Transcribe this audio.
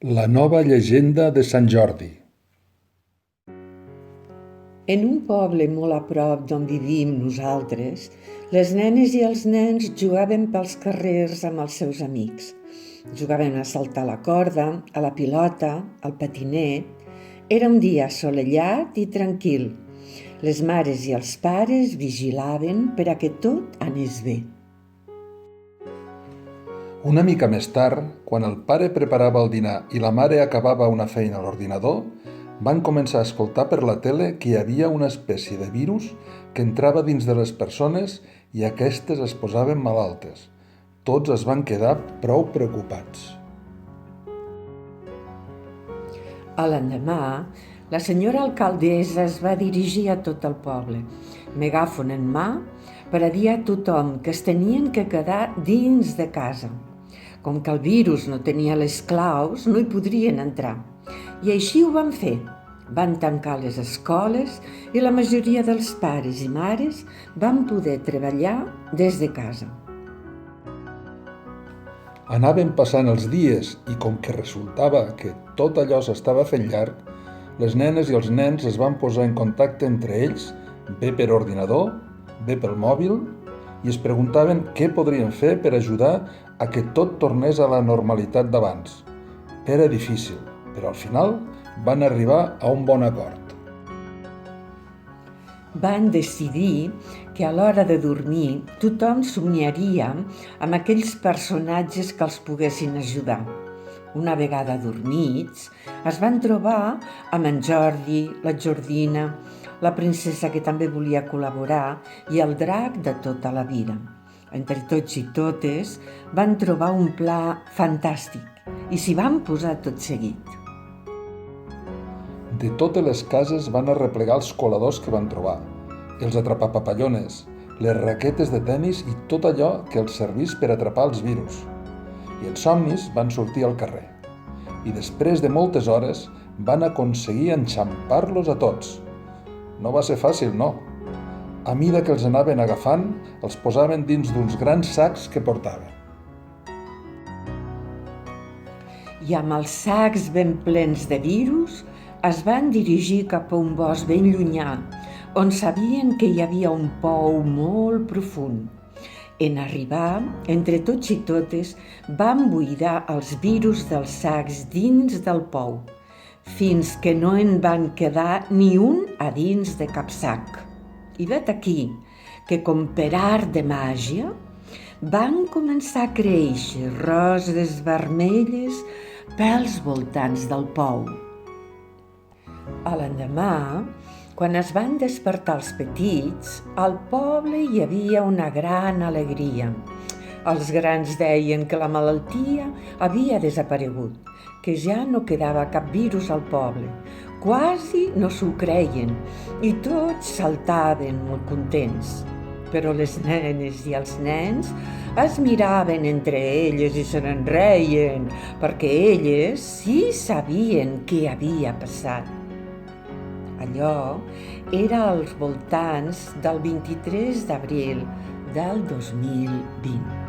La nova llegenda de Sant Jordi. En un poble molt a prop d'on vivim nosaltres, les nenes i els nens jugaven pels carrers amb els seus amics. Jugaven a saltar la corda, a la pilota, al patinet. Era un dia assolellat i tranquil. Les mares i els pares vigilaven per a que tot anés bé. Una mica més tard, quan el pare preparava el dinar i la mare acabava una feina a l'ordinador, van començar a escoltar per la tele que hi havia una espècie de virus que entrava dins de les persones i aquestes es posaven malaltes. Tots es van quedar prou preocupats. A l'endemà, la senyora alcaldessa es va dirigir a tot el poble, megàfon en mà, per a dir a tothom que es tenien que quedar dins de casa. Com que el virus no tenia les claus, no hi podrien entrar. I així ho van fer. Van tancar les escoles i la majoria dels pares i mares van poder treballar des de casa. Anaven passant els dies i com que resultava que tot allò s'estava fent llarg, les nenes i els nens es van posar en contacte entre ells, bé per ordinador, bé pel mòbil, i es preguntaven què podrien fer per ajudar a que tot tornés a la normalitat d'abans. Era difícil, però al final van arribar a un bon acord. Van decidir que a l'hora de dormir tothom somniaria amb aquells personatges que els poguessin ajudar. Una vegada dormits, es van trobar amb en Jordi, la Jordina, la princesa que també volia col·laborar i el drac de tota la vida. Entre tots i totes van trobar un pla fantàstic i s'hi van posar tot seguit. De totes les cases van arreplegar els coladors que van trobar, els atrapapapallones, les raquetes de tennis i tot allò que els servís per atrapar els virus. I els somnis van sortir al carrer. I després de moltes hores van aconseguir enxampar-los a tots. No va ser fàcil, no. A mida que els anaven agafant, els posaven dins d'uns grans sacs que portaven. I amb els sacs ben plens de virus es van dirigir cap a un bosc ben llunyà, on sabien que hi havia un pou molt profund. En arribar, entre tots i totes, van buidar els virus dels sacs dins del pou, fins que no en van quedar ni un a dins de cap sac. I vet aquí que, com per art de màgia, van començar a créixer roses vermelles pels voltants del pou. A l'endemà, quan es van despertar els petits, al poble hi havia una gran alegria. Els grans deien que la malaltia havia desaparegut, que ja no quedava cap virus al poble. Quasi no s'ho creien i tots saltaven molt contents. Però les nenes i els nens es miraven entre elles i se n'en reien, perquè elles sí sabien què havia passat. Allò era als voltants del 23 d'abril del 2020.